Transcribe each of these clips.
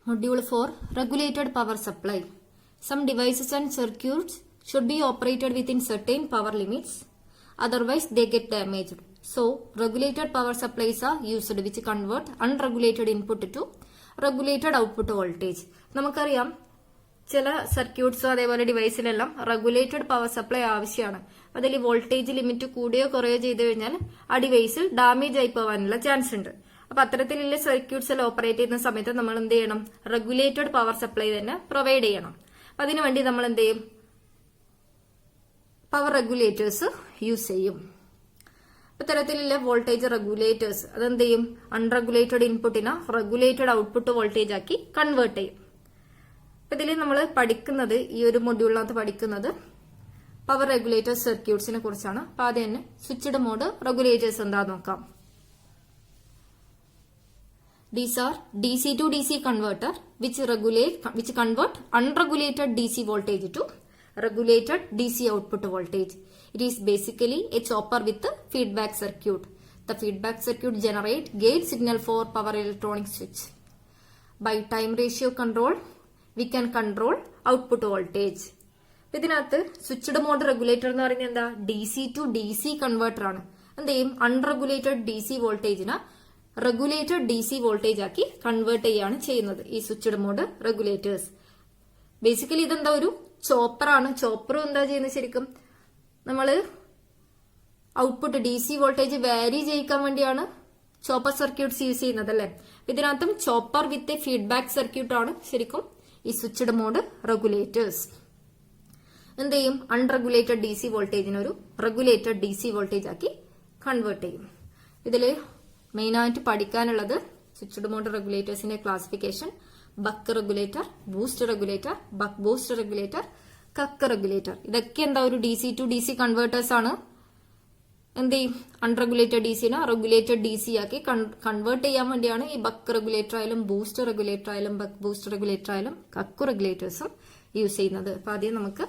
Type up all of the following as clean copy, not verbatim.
Module 4 Regulated Power Supply. Some devices and circuits should be operated within certain power limits, otherwise they get damaged. So, regulated power supplies are used which convert unregulated input to regulated output voltage. നമുക്കറിയാം ചില സർക്യൂട്ട്സോ അതേപോലെ ഡിവൈസിലെല്ലാം regulated power supply ആവശ്യമാണ്. അതിൽ voltage limit കൂടിയോ കുറയോ ചെയ്തു കഴിഞ്ഞാൽ ആ ഡിവൈസിൽ damage ആയി പോകാനുള്ള ചാൻസ് ഉണ്ട്. അപ്പൊ അത്തരത്തിലുള്ള സർക്യൂട്ട്സ് എല്ലാം ഓപ്പറേറ്റ് ചെയ്യുന്ന സമയത്ത് നമ്മൾ എന്ത് ചെയ്യണം? റെഗുലേറ്റഡ് പവർ സപ്ലൈ തന്നെ പ്രൊവൈഡ് ചെയ്യണം. അപ്പൊ അതിനുവേണ്ടി നമ്മൾ എന്ത് ചെയ്യും? പവർ റെഗുലേറ്റേഴ്സ് യൂസ് ചെയ്യും. ഇത്തരത്തിലുള്ള വോൾട്ടേജ് റെഗുലേറ്റേഴ്സ് അതെന്ത് ചെയ്യും? അൺറെഗുലേറ്റഡ് ഇൻപുട്ടിനെ റെഗുലേറ്റഡ് ഔട്ട്പുട്ട് വോൾട്ടേജ് ആക്കി കൺവേർട്ട് ചെയ്യും. ഇതിൽ നമ്മൾ പഠിക്കുന്നത് ഈ ഒരു മൊഡ്യൂളിനകത്ത് പഠിക്കുന്നത് പവർ റെഗുലേറ്റർ സർക്യൂട്ട്സിനെ കുറിച്ചാണ്. അപ്പൊ ആദ്യം തന്നെ സ്വിച്ച്ഡ് മോഡ് റെഗുലേറ്റേഴ്സ് എന്താ നോക്കാം. These are DC to DC converter which convert unregulated DC voltage to regulated DC output voltage. It is basically a chopper with a feedback circuit. The feedback circuit generate gate signal for power electronic switch. By time ratio control, we can control output voltage. ഇതിനകത്ത് switched mode regulator എന്ന് പറയുന്നത് എന്താ? DC to DC converter ആണ്. എന്ത് ചെയ്യും? Unregulated DC വോൾട്ടേജിനെ regulated DC voltage ആക്കി convert ചെയ്യാണ് ചെയ്യുന്നത് ഈ സ്വിച്ച്ഡ് മോഡ് റെഗുലേറ്റേഴ്സ്. ബേസിക്കലി ഇതെന്താ? ഒരു ചോപ്പറാണ്. ചോപ്പറും എന്താ ചെയ്യുന്നത്? ശരിക്കും നമ്മള് ഔട്ട്പുട്ട് DC വോൾട്ടേജ് വാരി ചെയ്യിക്കാൻ വേണ്ടിയാണ് ചോപ്പർ സർക്യൂട്ട്സ് യൂസ് ചെയ്യുന്നത് അല്ലെ. ഇതിനകത്തും ചോപ്പർ വിത്ത് ഫീഡ്ബാക്ക് സർക്യൂട്ട് ആണ് ശരിക്കും ഈ സ്വിച്ച്ഡ് മോഡ് റെഗുലേറ്റേഴ്സ്. എന്ത് ചെയ്യും? അൺറെഗുലേറ്റഡ് DC വോൾട്ടേജിനെ ഒരു റെഗുലേറ്റഡ് DC വോൾട്ടേജ് ആക്കി കൺവേർട്ട് ചെയ്യും. ഇതില് മെയിനായിട്ട് പഠിക്കാനുള്ളത് സ്വിച്ച്ഡ് മോഡ് റെഗുലേറ്റേഴ്സിന്റെ classification, buck regulator, boost regulator, buck boost regulator, Cuk regulator. ഇതൊക്കെ എന്താ? ഒരു DC to DC കൺവേർട്ടേഴ്സ് ആണ്. എന്ത് ചെയ്യും? അൺറെഗുലേറ്റഡ് DCനെ റെഗുലേറ്റഡ് DC ആക്കി കൺവേർട്ട് ചെയ്യാൻ വേണ്ടിയാണ് ഈ ബക്ക് റെഗുലേറ്റർ ആയാലും ബൂസ്റ്റ് റെഗുലേറ്റർ ആയാലും ബക്ക് ബൂസ്റ്റ് റെഗുലേറ്റർ ആയാലും കക്ക് റെഗുലേറ്റേഴ്സും യൂസ് ചെയ്യുന്നത്. അപ്പൊ ആദ്യം നമുക്ക്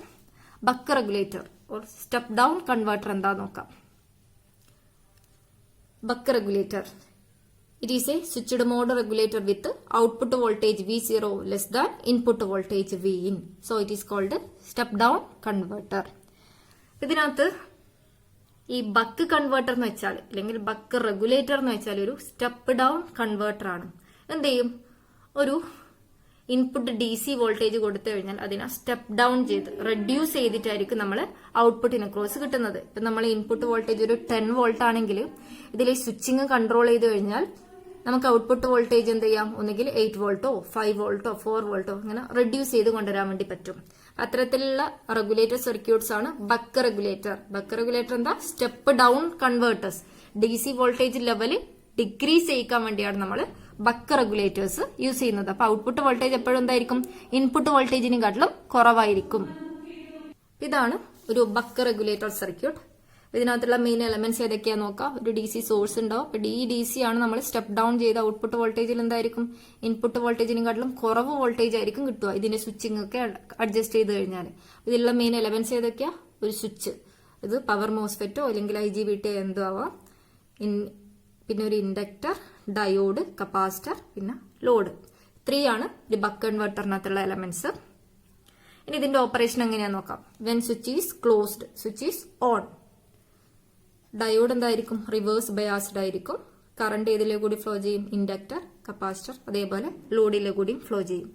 buck regulator or step down converter എന്താ നോക്കാം. Buck regulator. It is a switched mode regulator with output voltage V0 less than input voltage Vin. So it is called step down converter. ഇതിനകത്ത് ഈ buck converter എന്ന് വെച്ചാൽ അല്ലെങ്കിൽ buck regulator എന്ന് വെച്ചാൽ ഒരു സ്റ്റെപ്പ് ഡൗൺ കൺവേർട്ടർ ആണ്. എന്ത് ചെയ്യും? ഒരു ഇൻപുട്ട് DC വോൾട്ടേജ് കൊടുത്തു കഴിഞ്ഞാൽ അതിനെ സ്റ്റെപ്പ് ഡൗൺ ചെയ്ത് റെഡ്യൂസ് ചെയ്തിട്ടായിരിക്കും നമ്മൾ ഔട്ട്പുട്ടിന് ക്രോസ് കിട്ടുന്നത്. ഇപ്പൊ നമ്മൾ ഇൻപുട്ട് വോൾട്ടേജ് ഒരു 10 വോൾട്ട് ആണെങ്കിൽ ഇതിൽ സ്വിച്ചിങ് കൺട്രോൾ ചെയ്ത് കഴിഞ്ഞാൽ നമുക്ക് ഔട്ട്പുട്ട് വോൾട്ടേജ് എന്ത് ചെയ്യാം? ഒന്നുകിൽ 8 വോൾട്ടോ 5 വോൾട്ടോ 4 വോൾട്ടോ ഇങ്ങനെ റെഡ്യൂസ് ചെയ്ത് കൊണ്ടുവരാൻ വേണ്ടി പറ്റും. അത്തരത്തിലുള്ള റെഗുലേറ്റർ സർക്യൂട്ട്സ് ആണ് ബക്ക് റെഗുലേറ്റർ. ബക്ക് റെഗുലേറ്റർ എന്താ? Step down converters. DC voltage level decrease ചെയ്യിക്കാൻ വേണ്ടിയാണ് നമ്മൾ ബക്ക് റെഗുലേറ്റേഴ്സ് യൂസ് ചെയ്യുന്നത്. അപ്പൊ ഔട്ട്പുട്ട് വോൾട്ടേജ് എപ്പോഴും എന്തായിരിക്കും? ഇൻപുട്ട് വോൾട്ടേജിനെക്കാട്ടിലും കുറവായിരിക്കും. ഇതാണ് ഒരു ബക്ക് റെഗുലേറ്റർ സർക്യൂട്ട്. ഇതിനകത്തുള്ള മെയിൻ എലമെന്റ്സ് ഏതൊക്കെയാ നോക്കാം. ഒരു DC സോഴ്സ് ഉണ്ടാവും. അപ്പൊ DC ആണ് നമ്മൾ സ്റ്റെപ്പ് ഡൗൺ ചെയ്ത ഔട്ട്പുട്ട് വോൾട്ടേജിൽ എന്തായിരിക്കും? ഇൻപുട്ട് വോൾട്ടേജിനെക്കാട്ടിലും കുറവ് വോൾട്ടേജ് ആയിരിക്കും കിട്ടുക. ഇതിന്റെ സ്വിച്ചിങ് ഒക്കെ അഡ്ജസ്റ്റ് ചെയ്ത് കഴിഞ്ഞാൽ. ഇതിലുള്ള മെയിൻ എലമെന്റ്സ് ഏതൊക്കെയാ? ഒരു സ്വിച്ച്, ഇത് പവർ മോസ്ഫെറ്റോ അല്ലെങ്കിൽ IGBT എന്തോ ആവാം, പിന്നെ ഒരു ഇൻഡക്ടർ, ഡയോഡ്, കപ്പാസിറ്റർ, പിന്നെ ലോഡ്. 3 ആണ് ഒരു ബക്ക് കൺവേർട്ടറിനകത്തുള്ള എലമെന്റ്സ്. ഇനി ഇതിന്റെ ഓപ്പറേഷൻ എങ്ങനെയാന്ന് നോക്കാം. When switch is closed, switch is on. Diode എന്തായിരിക്കും? റിവേഴ്സ് ബയാസ്ഡ് ആയിരിക്കും. കറണ്ട് ഏതിലെ കൂടി ഫ്ലോ ചെയ്യും? ഇൻഡക്ടർ, കപ്പാസിറ്റർ, അതേപോലെ ലോഡിലെ കൂടി ഫ്ലോ ചെയ്യും.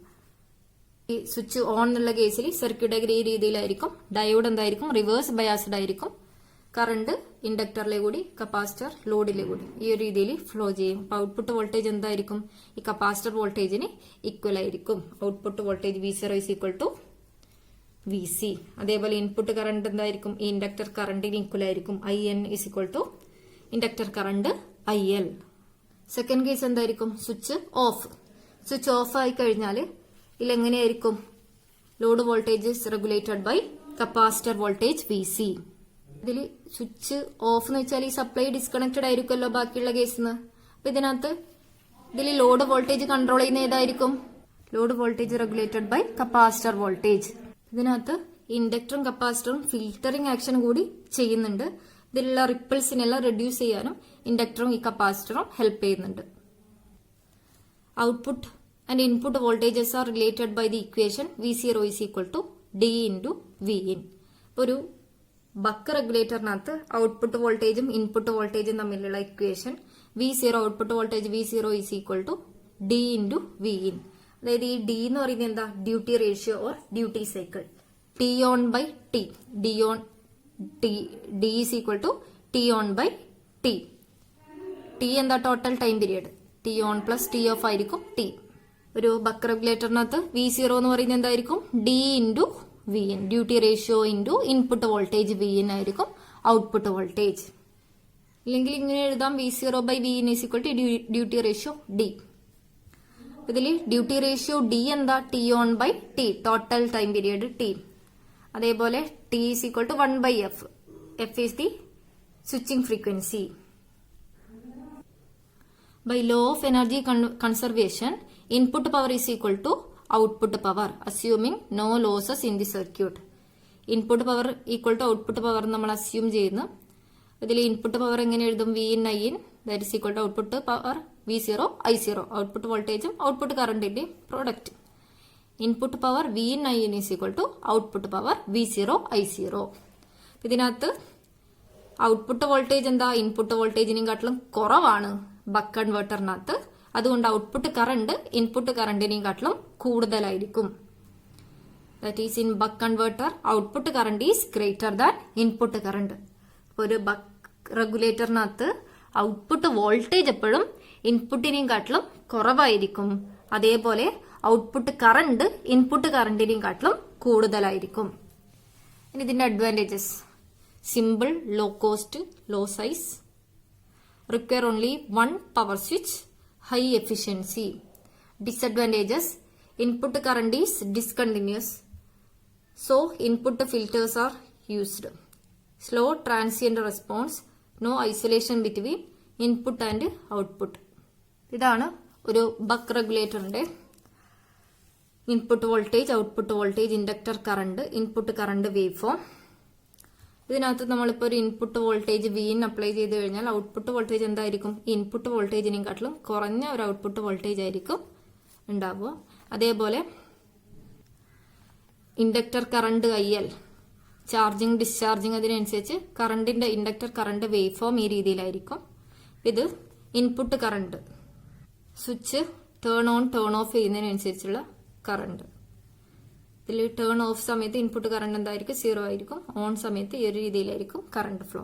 ഈ സ്വിച്ച് ഓൺ എന്നുള്ള കേസിൽ സർക്യൂട്ട് ഡയഗ്രം ഈ രീതിയിലായിരിക്കും. ഡയോഡ് എന്തായിരിക്കും? റിവേഴ്സ് ബയാസ്ഡ് ആയിരിക്കും. കറണ്ട് ഇൻഡക്ടറിലെ കൂടി കപ്പാസിറ്റർ ലോഡിലെ കൂടി ഈ ഒരു രീതിയിൽ ഫ്ലോ ചെയ്യും. അപ്പൊ ഔട്ട്പുട്ട് വോൾട്ടേജ് എന്തായിരിക്കും? ഈ കപ്പാസിറ്റർ വോൾട്ടേജിന് ഈക്വൽ ആയിരിക്കും. Output voltage V0 is equal to VC. അതേപോലെ ഇൻപുട്ട് കറണ്ട് എന്തായിരിക്കും? ഈ ഇൻഡക്ടർ കറണ്ടിന് ഈക്വൽ ആയിരിക്കും. IN is equal to inductor current IL. Second case എന്തായിരിക്കും? Switch off. സ്വിച്ച് ഓഫ് ആയി കഴിഞ്ഞാൽ ഇതിലെങ്ങനെയായിരിക്കും? Load voltage regulated by capacitor voltage VC. ഇതിൽ സ്വിച്ച് ഓഫ് എന്ന് വെച്ചാൽ ഈ സപ്ലൈ ഡിസ്കണക്റ്റഡ് ആയിരിക്കുമല്ലോ ബാക്കിയുള്ള കേസിന്. അപ്പൊ ഇതിനകത്ത് ഇതിൽ ലോഡ് വോൾട്ടേജ് കൺട്രോൾ ചെയ്യുന്ന ഏതായിരിക്കും? Load voltage regulated by capacitor voltage. ഇതിനകത്ത് ഇൻഡക്ടറും കപ്പാസിറ്ററും ഫിൽറ്ററിംഗ് ആക്ഷൻ കൂടി ചെയ്യുന്നുണ്ട്. ഇതിലുള്ള റിപ്പിൾസിനെല്ലാം റെഡ്യൂസ് ചെയ്യാനും ഇൻഡക്ടറും ഈ കപ്പാസിറ്ററും ഹെൽപ്പ് ചെയ്യുന്നുണ്ട്. Output and input voltages are related by the equation V0 is equal to D into Vin. ഒരു ബക്ക് റെഗുലേറ്ററിനകത്ത് ഔട്ട്പുട്ട് വോൾട്ടേജും ഇൻപുട്ട് വോൾട്ടേജും തമ്മിലുള്ള equation V0 output voltage V0 is equal to D into Vin. അതായത് ഈ D എന്ന് പറയുന്നത് എന്താ, duty ratio or duty cycle. T on by T, D is equal to T on by T. T എന്താ, total time period. T on plus T off ആയിരിക്കും T. ഒരു buck റെഗുലേറ്ററിനകത്ത് V0 എന്ന് പറയുന്നത് എന്തായിരിക്കും, D into V in, duty ratio into input voltage V in ആയിരിക്കും output voltage. ഇല്ലെങ്കിൽ ഇങ്ങനെ എഴുതാം, V0 by V in is equal to duty ratio D. ഇതിൽ ഡ്യൂട്ടി റേഷ്യോ ഡി എന്താ, T on by T, total time period T. അതേപോലെ T is equal to 1 by F, F is the switching frequency. By law of energy conservation, input power is equal to output power, assuming no losses in the circuit. Input power equal to output power നമ്മൾ assume ചെയ്യുന്നു. ഇതിൽ input power എങ്ങനെ എഴുതും, V in I in, that is equal to output power V0 I0, output വോൾട്ടേജും output കറണ്ടിന്റെയും product. Input power V in I in is equal to output power V0 I0. ഇതിനകത്ത് output voltage എന്താ, input വോൾട്ടേജിനെയും കാട്ടിലും കുറവാണ് buck കൺവേർട്ടറിനകത്ത്. അതുകൊണ്ട് output current input കറണ്ടിനെയും കാട്ടിലും കൂടുതലായിരിക്കും. That is in buck converter output current is greater than input current. ഒരു buck റെഗുലേറ്ററിനകത്ത് output voltage എപ്പോഴും ഇൻപുട്ടിനെയും കാട്ടിലും കുറവായിരിക്കും. അതേപോലെ ഔട്ട്പുട്ട് കറണ്ട് ഇൻപുട്ട് കറണ്ടിനെയും കാട്ടിലും കൂടുതലായിരിക്കും. ഇനി ഇതിന്റെ advantages: simple, low cost, low size, require only one power switch, high efficiency. Disadvantages: input current is discontinuous, so input filters are used. Slow transient response, no isolation between input and output. ഇതാണ് ഒരു buck റെഗുലേറ്ററിന്റെ input voltage, output voltage, inductor current, input current waveform. ഇതിനകത്ത് നമ്മളിപ്പോൾ ഒരു input voltage V in apply ചെയ്ത് കഴിഞ്ഞാൽ output voltage എന്തായിരിക്കും, input വോൾട്ടേജിനെയും കാട്ടിലും കുറഞ്ഞ ഒരു ഔട്ട്പുട്ട് വോൾട്ടേജ് ആയിരിക്കും ഉണ്ടാവുക. അതേപോലെ inductor current IL, charging discharging, അതിനനുസരിച്ച് കറണ്ടിന്റെ ഇൻഡക്ടർ കറണ്ട് വേവ് ഫോം ഈ രീതിയിലായിരിക്കും. ഇത് input current, switch turn on turn off ചെയ്യുന്നതിനനുസരിച്ചുള്ള കറണ്ട്. ഇതിൽ ടേൺ ഓഫ് സമയത്ത് ഇൻപുട്ട് കറണ്ട് എന്തായിരിക്കും, 0 ആയിരിക്കും. ഓൺ സമയത്ത് ഈ ഒരു രീതിയിലായിരിക്കും കറണ്ട് ഫ്ലോ.